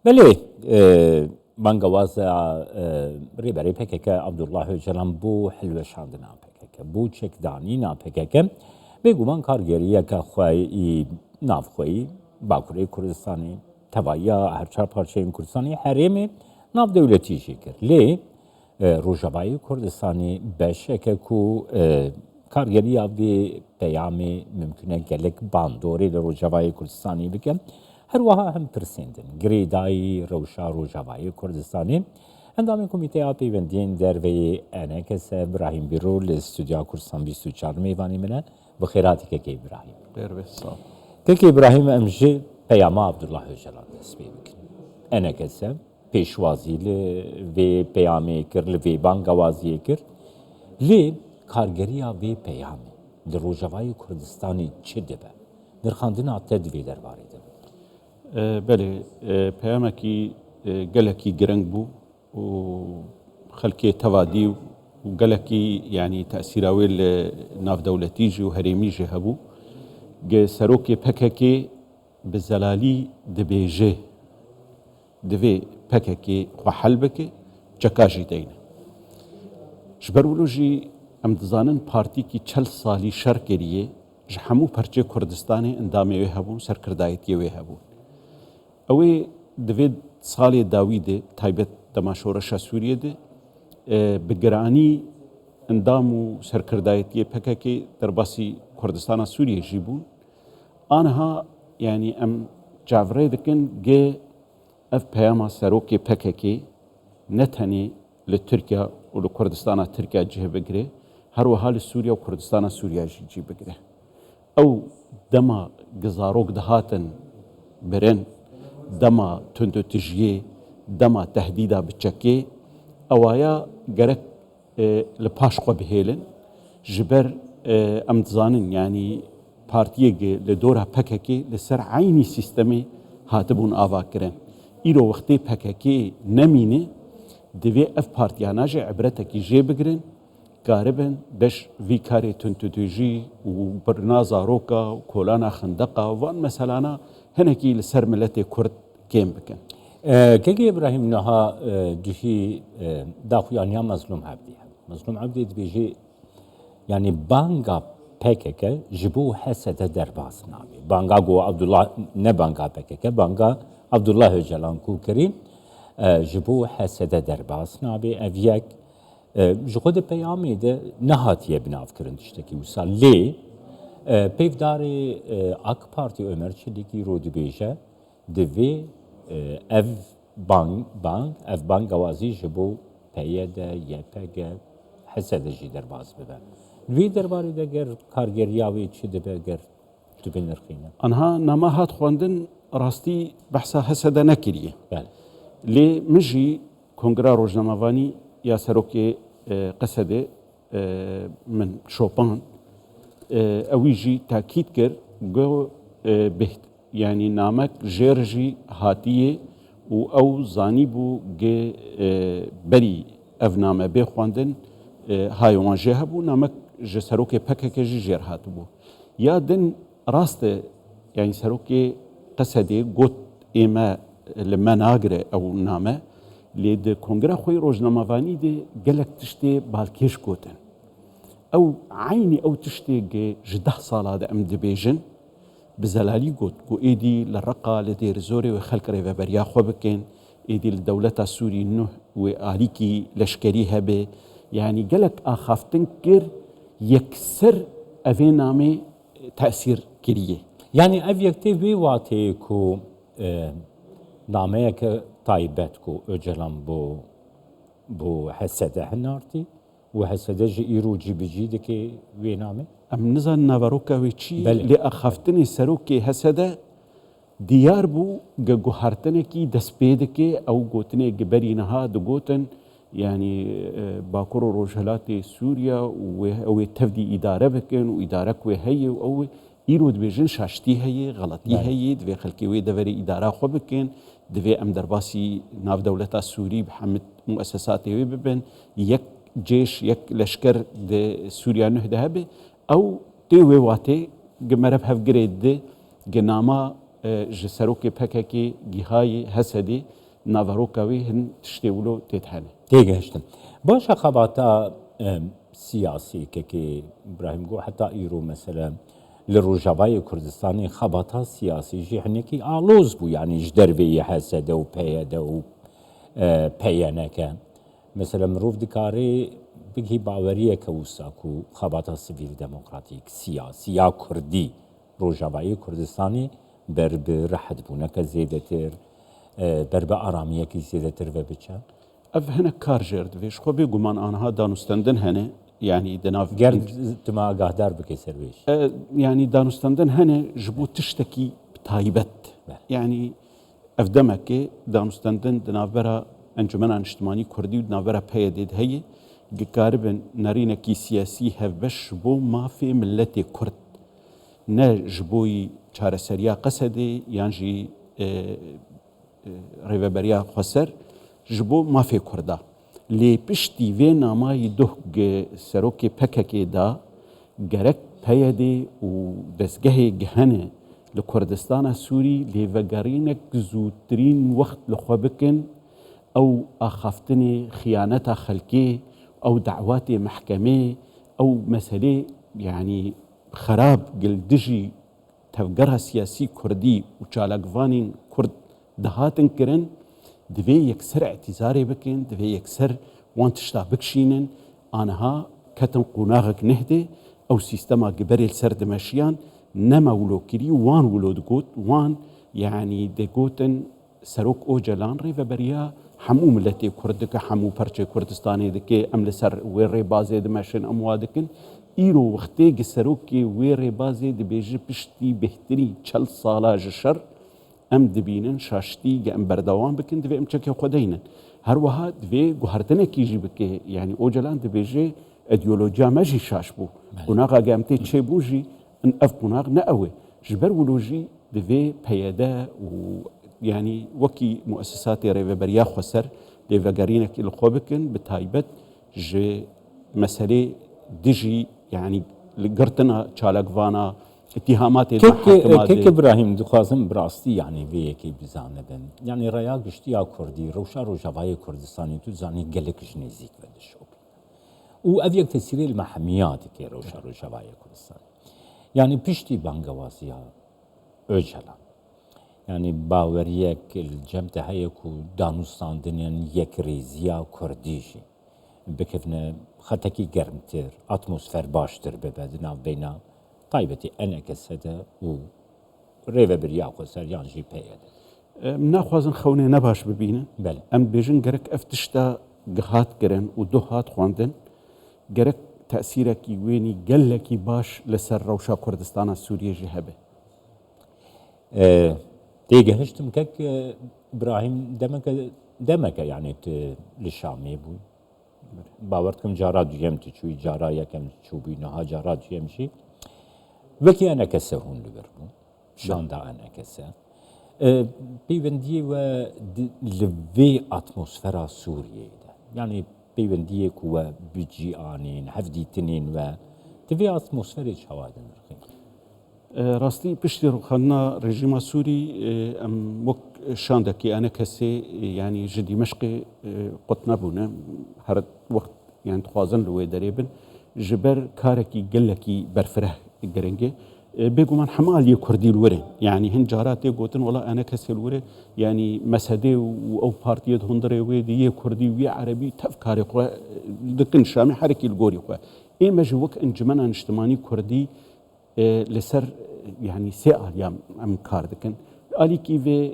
بله بانگوازا ریبری پکک عبدالله جلان بو حلوه شاندنا پکک بو چک دانی نا پکک بگومان کارگریه که خواهی ناف خواهی باکوری کردستانی توایا هر چهار پارچه این کردستانی حریم ناف دولتی شکر لی روجابای کردستانی بشه که کو کارگریه وی پیامی ممکنه گلک باندوری لروجابای کردستانی بکن هر وها هم پرسیندن گریدای روشا روجاوای کردستانی اندام کمیته پیوندین در وی انکس ابراهیم بیرو لاستودیو کردستان 24 میوانی منه بخیراتی که ابراهیم خیر بسا که ابراهیم امجی پیاما عبدالله جلال تسبیح بکن انکس پیشوازی وی پیامی کر وی بانگوازی کر لی کارگریا وی پیامی در روجاوای کردستانی چه دبه در خاندنا تدوی درباره ده بله پیامکی گلکی گرنگ بو و خلکی توادی و گلکی یعنی تأثیراوی ناف دولتی جو هریمی جو هبو گه سروکی پککی بزلالی دبیجه دوی پککی خوحل بکه چکاجی دینه جبرولوجی ام دزانن پارتی کی 40 سالی شر کریه جهمو پرچه کردستانی اندامه وی هبون سرکردایتی وی هبون اوی دوید سال داویده تایبت دماشورش سوریه ده بگرانی اندامو سرکردایتی پککی در باسی کردستان سوریه جیبون آنها یعنی ام جاوره دکن گه اف پیاما سروکی پککی نتنی لترکیا و لکردستان ترکیا جه بگره هر وحال سوریا و کردستان سوریا جی بگره او دما گزاروک دهاتن برن دما تندو تجیه دما تهدیدا بچکه اوایا گرک لپاش خو بهیلن جبر امتزانن یعنی پارتیه لدورها پککی لسر عینی سیستمی هاتبون آوا کرن ایرو وقتی پککی نمینه دوی اف پارتیانا جه عبرتکی جه بگرن قاربن بش وی کاری تنتوجی و برنازا روکا و کولانا خندقا وان مثلانا هنکی لسر ملت کرد کم بکن كي ابراهيم نها جهي داخويانيا مظلوم عبدي مظلوم عبدي بيجي يعني بانغا PKK جبو حسد درباس نامي بانغا جو عبد الله نه بانغا PKK بانغا عبد الله جلان كوكري جبو حسد درباس نامي افيك جخود پیامی ده نهاتیه بناف کرن تشتکی وصل لی پیفداری اک پارتی عمر چلیکی رو دبیجه دوی اف بانگ گوازی جبو پیاده یپگه حسد جی در باز ببر وی درباره دگر کارگریاوی چی دبه گر تو بنرخینه آنها نماهات خواندن راستی بحثا حسد نکریه بله لی مجی کنگرا روزنامه‌وانی یا سروکی قصده من شوپان اویجی تاکید کرد گو بهت یعنی نامک جرجی هاتیه و او زانی بو گه بری اف نامه بخواندن هایوان جه بو نامک جسروکی پکه جی جر هات بو یا دن راست یعنی سروکی قصده گوت ایما لما ناگره او نامه لید کنگره خوی روزنامه‌وانی ده گلک تشتی بالکیش گوتن او عینی او تشتی گه 10 ساله ده ام دبیجن بزلالی گوت گو ایدی لرقا لدیر زوری و خلق ری و بریا خو بکن ایدی لدولت سوری نه و آلیکی لشکری هبه یعنی گلک آخافتن کر یکسر اوی نامه تأثیر کریه يعني افيكتي وي واتي كو نامه که تایبت کو اجلام بو حسده هنارتی و حسده جی ایرو جی بجی دکی وی نامه ام نزان ناوروکا وی چی لی اخافتنی سروکی حسده دیار بو گوهرتنه کی دسپیده که او گوتنه گبری نها دو گوتن يعني باكورو روجهلات سوريا او تفدي اداره بكن و اداره كو هي او ايرود بيجن شاشتي هي غلطي هي دبي خلكي وي دوري اداره خو بكن دبي ام درباسي ناف دولتا سوري بحمد مؤسسات وي ببن يك جيش يك لشكر د سوريا نهده او تي وي واتي جمرب هف جريد جناما ji serokê PKK gihayê Hesedê navaroka wê hin tiştê wilo tê hene. تێگەهشتن باشە خەباتە سیاسی کەکێ براهیم گۆ حتا ئیرۆ مەسەلە لە ڕۆژاوای کوردستانی خەباتە سیاسیژی هەنێکی ئالۆز بوو یعنیش دەروێیە هەسەدە و پەیەدە و پەیەنەکە مەسەلە مرۆڤ دکارێ بگی باوەریەکە وساک و خەباتە سیڤیل دەموکراتیک سیاسی یا کوردی ڕۆژاوایی کوردستانی بەر بە ڕەحەتبوونەکە زێدەتر بەر بە ئارامیەکی زێدەتر بە بچە Ev hinek kar jêr divê ji xwe bêguman aniha danûstendin hene yanî di nav گەرد تما ئاگاهدار بکەی سەروێش yanî danûstendin hene ji bo tiştekî taybet yanî ev demekê danûstendin di navbera Encumena Niştimanî Kurdî û di navbera PYD de heye dikaribin nerînekî siyasî hevbeş ji bo mafê milletê Kurd ne ji boî çareseriya Qesedê yan jî rêveberiya Xweser ji bo mafê Kurda. Lê piştî vê namayî duh serokê PKK da gerek PYD û destgehê gihene li Kurdistana Sûrî lêvegerînek zûtirîn wext li xwe bikin ew axaftinê xıyaneta xelkê ew dewatê mehkemê ew meselê yanî xerab gil dijî tevgera siyasî Kurdî û çalakvanên Kurd dihatin kirin divê yekser etîzarê bikin, divê yekser wan tişta bikişînin, aniha ketin qûnaxek nehdê, ew sîstema giberê li ser dimeşiyan, nema wilokirî wan wilo digot, wan yanî digotin serok Ocalan rêveberiya hemû milletê Kurd dike, hemû perçê Kurdistanê dike, em li ser wê rêbazê dimeşin, em wa dikin. Îro wextê gi serokê wê rêbazê dibêje piştî bêhtirî 40 sala ji şer em dibînin şaştî em berdewam bikin divê em çekê xwe deynin. Her wiha divê guhertinekî jî bike yanî Ocalan dibêje ideolojiya me jî şaş bû. Qunaxa ge em tê çêbû jî ev qunax ne ew e. Ji ber wilo jî divê PYD û yanî wekî muessesatê rêveberiya Xweser lêvegerînekî li xwe bikin bi taybet ji meselê dijî yanî li girtina çalakvana اتهامات كيك ابراهيم دخوازم براستي يعني ويكي بزانبن يعني ريا گشتيا كردي روشا روجاواي كردستاني تو زاني گلك جنيزيك ودشوب و افيك تسيري المحميات كي روشا روجاواي كردستان يعني بيشتي بانگوازيا اوجلا يعني باوريك الجمت هيكو دانوستاندنين يك ريزيا كرديجي بكفنا خطكي گرمتر اتموسفير باشتر ببدنا بينا تایبەتی ئەنەکەسەدە و ڕێڤەبریا خۆسەر یان ژی پێیەدە ناخوازن خەونێ نەباش ببینن ئەم بێژن گەرەک ئەف تشتا گەهات گرن و دو هات خواندن گەرەک تەسیرێکی وێنی گەلێکی باش لەسەر ڕەوشا کوردستانە سووریێژی هەبێ تێگەهشتم کەک براهیم دەمەکە یانێت لە شامێ بوو باوەڕکەم جارا دوێم تچووی جارا یەکەم چووبووی نەها جارا دوێمشی وەکی ئەنەکەسە هون لەبەربوو شاندا ئەنەکەسە پەیوەندیەوە لە vê ئاتمۆسفەرا سووریەیەدا یعنی پەیوەندیەک وە بجیئانین هەفدیتنین وە divê ئاتمۆسفەرێک هەوادن ڕخین ڕاستی پشتی ڕوخاندنا ڕێژیما سووری ئەم وەک شاندەکی ئەنەکەسێ ینی ji Dîmeşqê qut nebûne her wext yani dixwazin li wê derê bin ji ber karekî gelekî berfireh giringê bêguman hema aliyê Kurdî li wir e yani hin cara tê gotin wela enekesê li wir e yani Mesedê û ew partiyê di hundirê wê di yê Kurdî wê Erebî tev karê xwe dikin Şamê herekî li gorî xwe ême ji wek Encumena Niştimanî Kurdî li ser yani sê aliya em kar dikin alîkî vê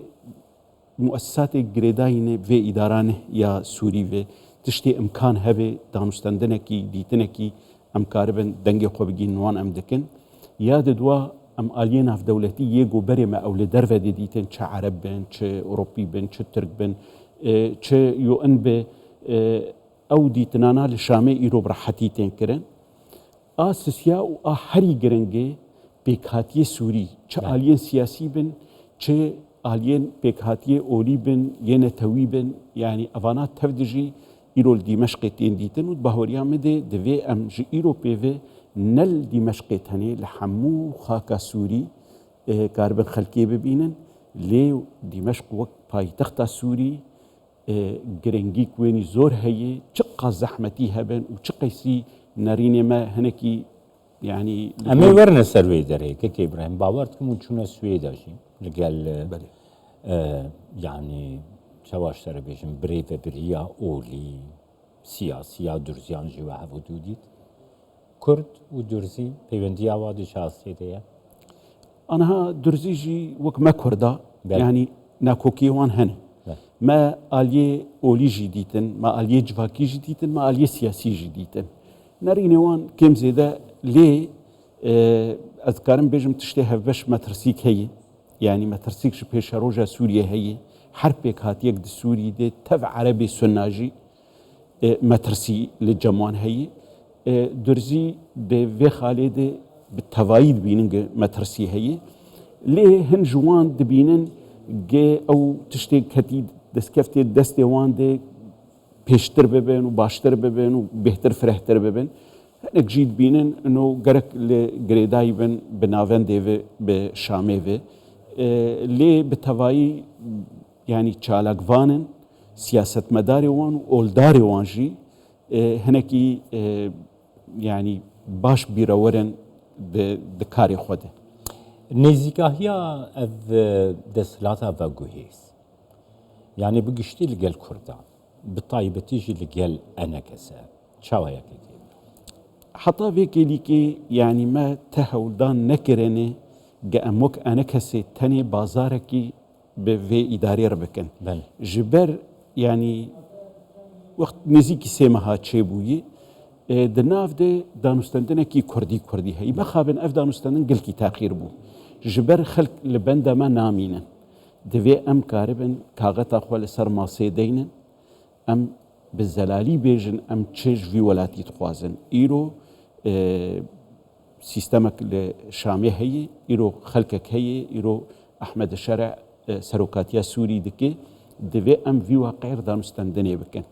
muessesatê girêdayînê vê îdaranê ya Sûrî vê tiştê imkan hebe danûstendinekî dîtinekî em karibin dengê xwe bigînin wan em dikin ya di dua em aliyê navdewletî yê goberê me ew li derve de dîtin çi Ereb bin çi Ewropî bin çi Tirk bin çi UN bi ew dîtinana li Şamê îro bi rehetî tên kirin a sisiya û a herî giringê pêkhatiyê Sûrî çi aliyên siyasî bin çi aliyên pêkhatiyê olî bin yê netewî bin yani evana tev dijî îro li Dîmeşqê tên dîtin û bahweriya me de divê em ji îro pêvê nel Dîmeşqê tenê li hemû xaka Sûrî كاربن خلقي ببينن لي دمشق وقت بايتخت سوري گرنگی کوینی زور هي چقا زحمتي هبن وچقيسي ناريني ما هنكي يعني امي ورنا سروي دري كي ابراهيم باورتكم وشونا سويدا شي لقال يعني شواش ترى بيجن بريفه بريا اولي سياسيا درزيان جوا حدوديت كرد ودرزي بيوندي اوادي شخصيتيه انا درزيجي وك ما كردا يعني ناكوكي وان هن ما آلية أولي جديدن ما آلية جواكي جديدن ما آلية سياسي جديدن ناريني وان كم زيدا ليه أذكارم بيجم تشتهي بش مترسيك هي يعني مترسيك شبهش روجا سوريا هي حربك هاتيك دي سوري دي تبع عربي سناجي مترسي للجموان هي درزي بفي خالد بالتوايد بينن مترسي هي ليه هن جوان دبينن جي او تشتي كتي دسكفتي دستي وان دي بيشتر ببن وباشتر ببن وبهتر فرحتر ببن هنك جيد بينن انه جرك لجريداي بن بنافن ديفي بشامي في لي بتواي يعني تشالك فانن سياسة مداري وان واولداري وان جي هنكي يعني باش بيرورن بكاري خوده نزیکاهیا اف دستلاتا و گوهیس يعني بقشتي لقال كردان بطايبتيجي لقال أنا كسا شاويا كي حتى فيكي ليكي يعني ما تهولدان نكرني جاموك أنا كسي تاني بازاركي بفي إداري ربكن بل جبر يعني وقت نزيكي سيمها تشيبوي دناف دي دانستندن كي كردي هي ما خابن اف دانستندن قل كي تاخير بو جبر خلق لبندا ما نامينن دوي ام كاربن كاغتا خول سر ما سيدين ام بالزلالي بيجن ام تشج في ولاتي تخوازن ايرو سيستمك لشامي هي ايرو خلقك هي ايرو احمد الشرع سروكاتيا سوري دكي دوي ام في واقع دانستندن بكن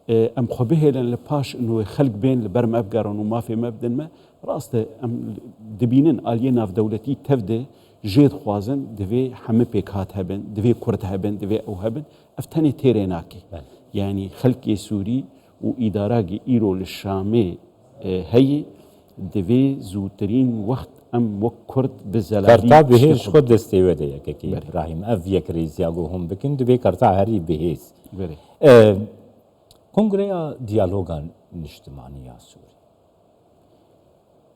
ام خبيه لان باش انه خلق بين البرم افقارون وما في مبدن ما راسته ام دبينن الينا في دولتي تفدي جيد خوازن دفي حمي بيكات هبن دفي كرت هبن دفي او هبن افتني تيريناكي يعني خلق سوري واداراجي ايرو للشامي هي دفي زوترين وقت ام وكرت بالزلالي كرتا بهيش خود استيوده كي ابراهيم اف يكريز ياغو هم بكن دبي كرتا هري بهيس كونغريا ديالوغان الاجتماعية سوري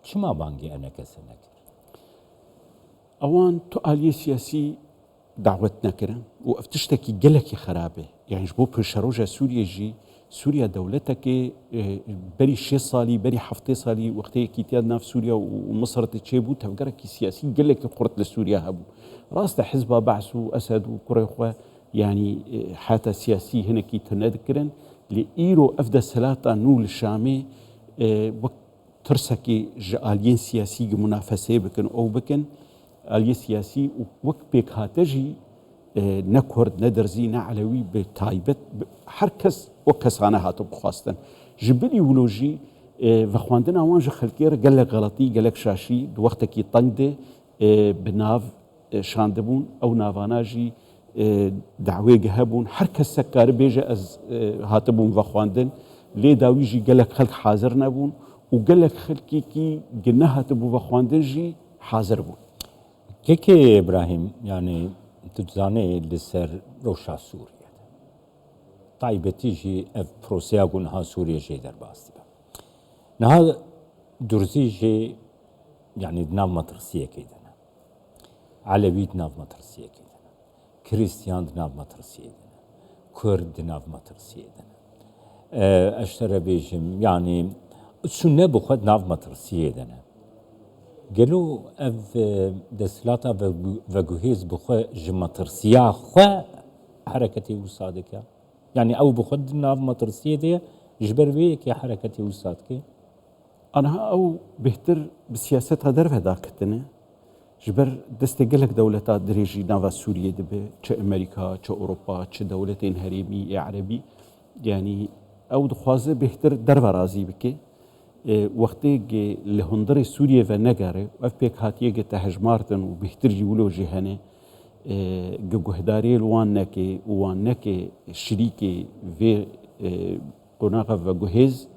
شما بانجي أنا كسنك اوان تو آلية سياسي دعوتنا كرن وافتشتكي قلكي خرابة يعني جبو بشروجة سوريا جي سوريا دولتك بري 6 صالي بري 7 صالي وقتها كيتياد ناف سوريا ومصر تشيبو تفكرك سياسي قلك قرط لسوريا هبو راسته حزبها بعثوا اسد وكريخوا يعني حتى سياسي هنا كي تنذكرن لإيرو أفدا سلاطة نول الشامي وقت ترسكي آليين سياسي منافسة بكن أو بكن آلية سياسي وقت بيك هاتجي نكورد ندرزي نعلوي بتايبت حركس وكسانا هاتو بخواستن جبلي ولوجي وخواندنا وانج خلقير قالك غلطي قالك شاشي دوقتكي طنده بناف شاندبون أو نافاناجي دعوه هبون هر کس سکار بیجه از هاتبون و خواندن لی داویجی گلک خلق حاضر نبون و گلک خلقی کی گنه هاتبون و خواندن جی حاضر بون كيكي ابراهيم يعني تتزاني لسر روشا سوريا طيبتي جي اف بروسيا قنها سوريا جي در باستي نها درزي جي يعني دناف مطرسية كيدنا علويت ناف مطرسية كيدنا كريستيان دناف مطرسية كرد دناف مطرسية اشترى بيجم يعني السنة بخد ناف مطرسية دنا قالوا اف دسلاتا وجهيز بخو جمطرسيا خو حركتي وصادك يعني او بخد ناف مطرسية دي جبر بيك يا حركتي وصادك انا او بهتر بسياستها درف هداكتنا جبر دستقلك دولتات دريجي نافا سوريا دبي تش امريكا تش اوروبا تش دولتين هريمي عربي يعني او دخوازه بهتر درف رازي بكي وقتی که لهندر سوریه و نگاره اف پیک هاتیه که تهجمارتن و بهتر جولو جهانه گهداری الوان نکه شریک و قناقه و جهز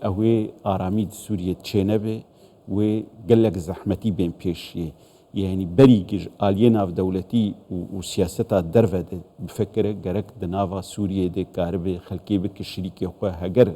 اوه آرامید سوریه چنبه و قلق زحمتی بین پیشیه يعني بريج آلية ناف دولتي وسياستها درفة بفكر جرك دنافا سوريا دي كارب خلقي بك الشريك يخوة هجر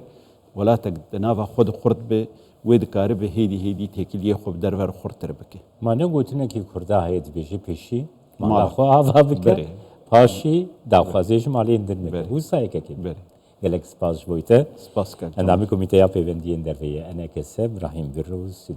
ولا تك دنافا خود خرد به ويد كارب هيدي تكليه خوب درفة خرد تربكي ما نقولتنا كي كردا هيد بيجي بيشي ما خو هذا بك باشي داخوازيش مالي اندرنك هو سايك كي جالك سباس بويته سباس كان اندامي كوميتيا بيفندي اندرفيه انا كسب ابراهيم بيروز